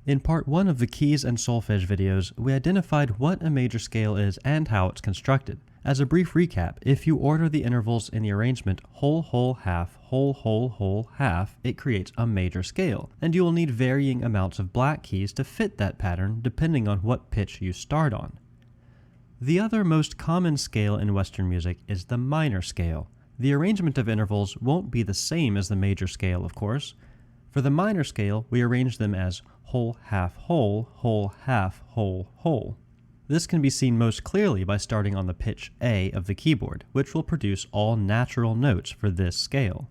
In part 1 of the keys and solfege videos, we identified what a major scale is and how it's constructed. As a brief recap, if you order the intervals in the arrangement whole, whole, half, whole, whole, whole, half, it creates a major scale, and you will need varying amounts of black keys to fit that pattern depending on what pitch you start on. The other most common scale in Western music is the minor scale. The arrangement of intervals won't be the same as the major scale, of course. For the minor scale, we arrange them as whole, half, whole, half, whole. This can be seen most clearly by starting on the pitch A of the keyboard, which will produce all natural notes for this scale.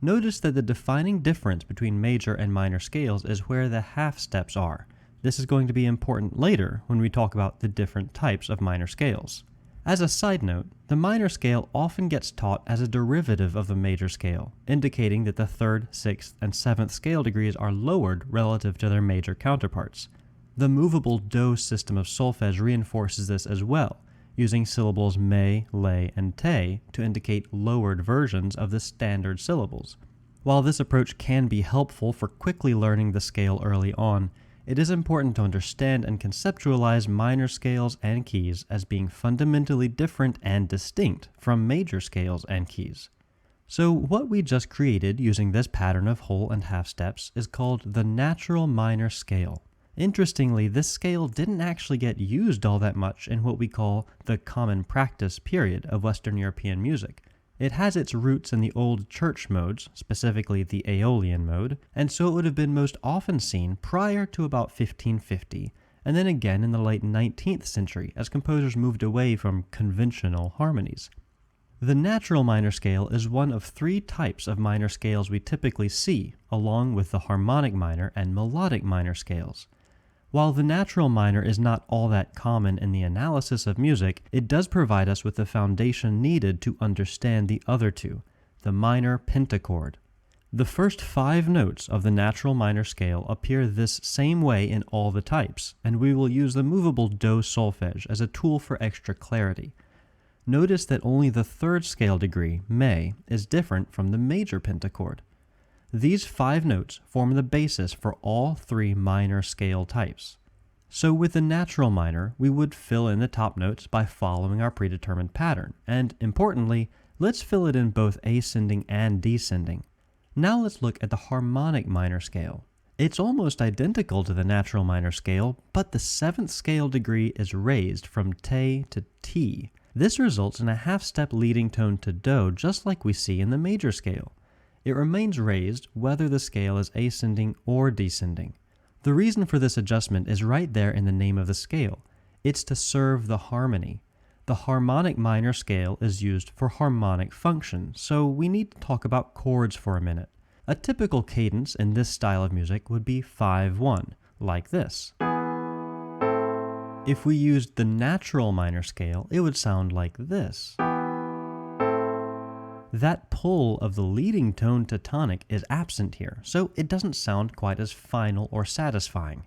Notice that the defining difference between major and minor scales is where the half steps are. This is going to be important later when we talk about the different types of minor scales. As a side note, the minor scale often gets taught as a derivative of the major scale, indicating that the 3rd, 6th, and 7th scale degrees are lowered relative to their major counterparts. The movable do system of solfege reinforces this as well, using syllables me, le, and te to indicate lowered versions of the standard syllables. While this approach can be helpful for quickly learning the scale early on, it is important to understand and conceptualize minor scales and keys as being fundamentally different and distinct from major scales and keys. So what we just created using this pattern of whole and half steps is called the natural minor scale. Interestingly, this scale didn't actually get used all that much in what we call the common practice period of Western European music. It has its roots in the old church modes, specifically the Aeolian mode, and so it would have been most often seen prior to about 1550, and then again in the late 19th century as composers moved away from conventional harmonies. The natural minor scale is one of 3 types of minor scales we typically see, along with the harmonic minor and melodic minor scales. While the natural minor is not all that common in the analysis of music, it does provide us with the foundation needed to understand the other 2, the minor pentachord. The first 5 notes of the natural minor scale appear this same way in all the types, and we will use the movable do solfege as a tool for extra clarity. Notice that only the 3rd scale degree, me, is different from the major pentachord. These 5 notes form the basis for all 3 minor scale types. So with the natural minor, we would fill in the top notes by following our predetermined pattern, and importantly, let's fill it in both ascending and descending. Now let's look at the harmonic minor scale. It's almost identical to the natural minor scale, but the 7th scale degree is raised from te to ti. This results in a half-step leading tone to do, just like we see in the major scale. It remains raised whether the scale is ascending or descending. The reason for this adjustment is right there in the name of the scale. It's to serve the harmony. The harmonic minor scale is used for harmonic function, so we need to talk about chords for a minute. A typical cadence in this style of music would be 5-1, like this. If we used the natural minor scale, it would sound like this. That pull of the leading tone to tonic is absent here, so it doesn't sound quite as final or satisfying.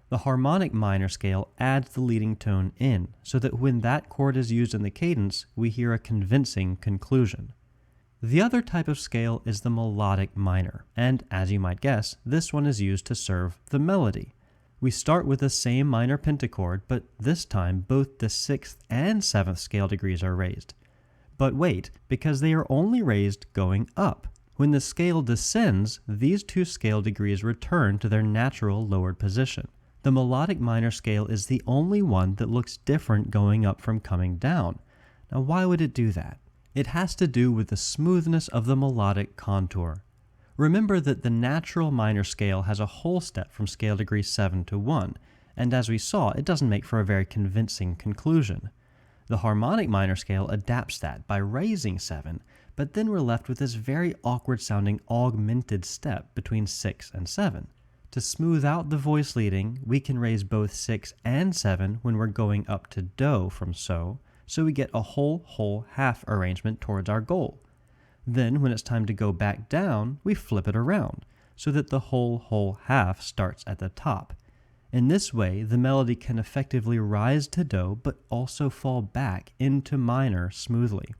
The harmonic minor scale adds the leading tone in, so that when that chord is used in the cadence, we hear a convincing conclusion. The other type of scale is the melodic minor, and as you might guess, this one is used to serve the melody. We start with the same minor pentachord, but this time both the 6th and 7th scale degrees are raised. But wait, because they are only raised going up. When the scale descends, these 2 scale degrees return to their natural lowered position. The melodic minor scale is the only one that looks different going up from coming down. Now why would it do that? It has to do with the smoothness of the melodic contour. Remember that the natural minor scale has a whole step from scale degree 7 to 1, and as we saw, it doesn't make for a very convincing conclusion. The harmonic minor scale adapts that by raising 7, but then we're left with this very awkward sounding augmented step between 6 and 7. To smooth out the voice leading, we can raise both 6 and 7 when we're going up to do from so we get a whole, half arrangement towards our goal. Then when it's time to go back down, we flip it around, so that the whole, half starts at the top. In this way, the melody can effectively rise to do, but also fall back into minor smoothly.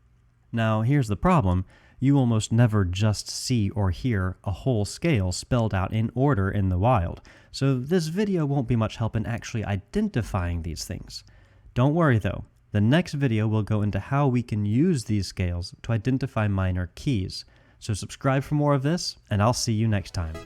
Now, here's the problem. You almost never just see or hear a whole scale spelled out in order in the wild, so this video won't be much help in actually identifying these things. Don't worry though, the next video will go into how we can use these scales to identify minor keys. So subscribe for more of this, and I'll see you next time.